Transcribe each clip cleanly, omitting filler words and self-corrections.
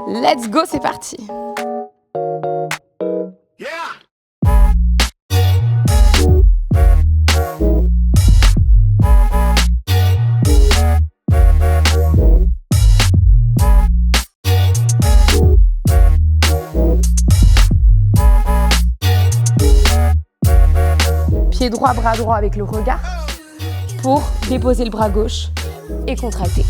Let's go, c'est parti. Pied droit, bras droit avec le regard pour déposer le bras gauche et contracter.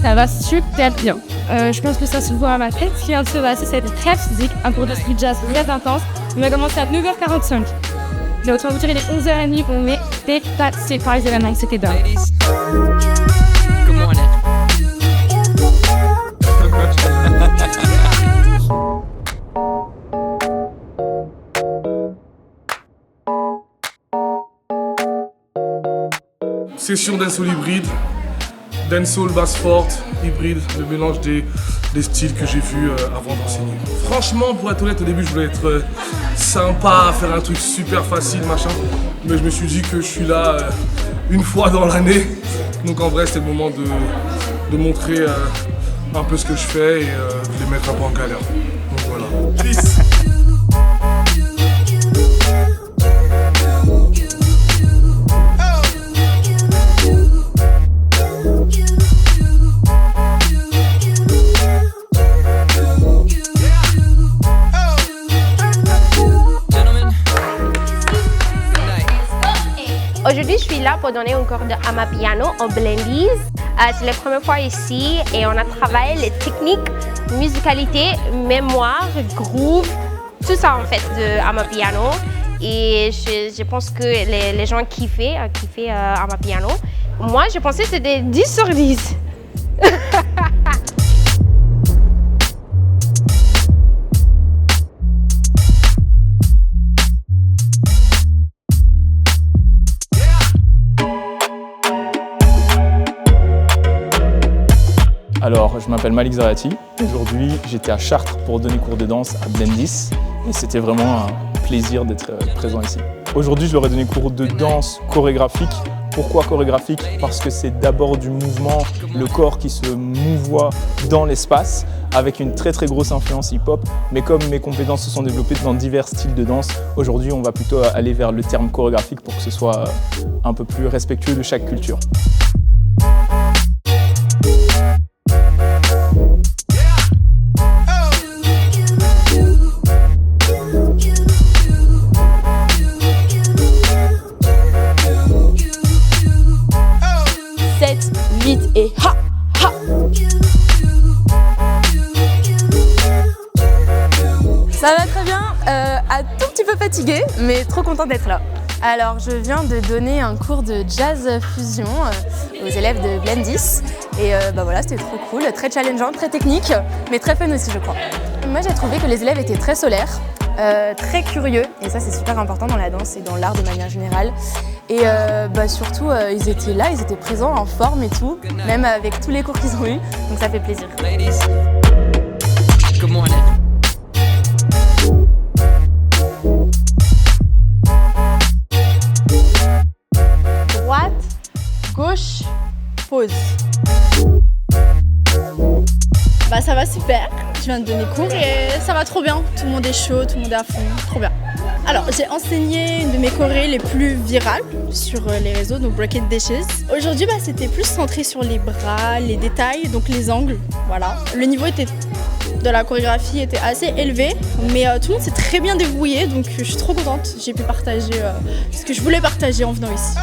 Ça va super bien. Je pense que ça se voit à ma tête. Ce qui vient de se passer, c'était très physique, un cours de street jazz très intense. On a commencé à 9h45. Mais autant vous dire, il est 11h30, on est dépassé par les événements, c'était dingue. Session dancehall hybride, dancehall basse forte, hybride, le mélange des styles que j'ai vus avant d'enseigner. Franchement, pour être honnête, au début je voulais être sympa, faire un truc super facile, machin, mais je me suis dit que je suis là une fois dans l'année, donc en vrai c'était le moment de montrer un peu ce que je fais et de les mettre un peu en galère. Donc voilà. Peace. Aujourd'hui, je suis là pour donner un cours de Amapiano en Blendies. C'est la première fois ici et on a travaillé les techniques, musicalité, mémoire, groove, tout ça en fait de Amapiano. Et je pense que les gens kiffaient Amapiano. Moi, je pensais que c'était 10 sur 10. Alors, je m'appelle Malik Zarati. Aujourd'hui, j'étais à Chartres pour donner cours de danse à Blendis. Et c'était vraiment un plaisir d'être présent ici. Aujourd'hui, je leur ai donné cours de danse chorégraphique. Pourquoi chorégraphique? Parce que c'est d'abord du mouvement, le corps qui se mouvoie dans l'espace, avec une très grosse influence hip-hop. Mais comme mes compétences se sont développées dans divers styles de danse, aujourd'hui, on va plutôt aller vers le terme chorégraphique pour que ce soit un peu plus respectueux de chaque culture. Vite et ha ha. Ça va très bien, un tout petit peu fatiguée, mais trop contente d'être là. Alors, je viens de donner un cours de jazz fusion aux élèves de Blendis. Et voilà, c'était trop cool, très challengeant, très technique, mais très fun aussi, je crois. Moi, j'ai trouvé que les élèves étaient très solaires, très curieux, et ça, c'est super important dans la danse et dans l'art de manière générale. Et surtout, ils étaient là, ils étaient présents, en forme et tout, même avec tous les cours qu'ils ont eus, donc ça fait plaisir. Droite, gauche, pause. Ça va super, je viens de donner cours et ça va trop bien. Tout le monde est chaud, tout le monde est à fond, trop bien. Alors, j'ai enseigné une de mes chorés les plus virales sur les réseaux, donc Break It Dishes. Aujourd'hui, c'était plus centré sur les bras, les détails, donc les angles, voilà. Le niveau de la chorégraphie était assez élevé, mais tout le monde s'est très bien débrouillé, donc je suis trop contente. J'ai pu partager ce que je voulais partager en venant ici.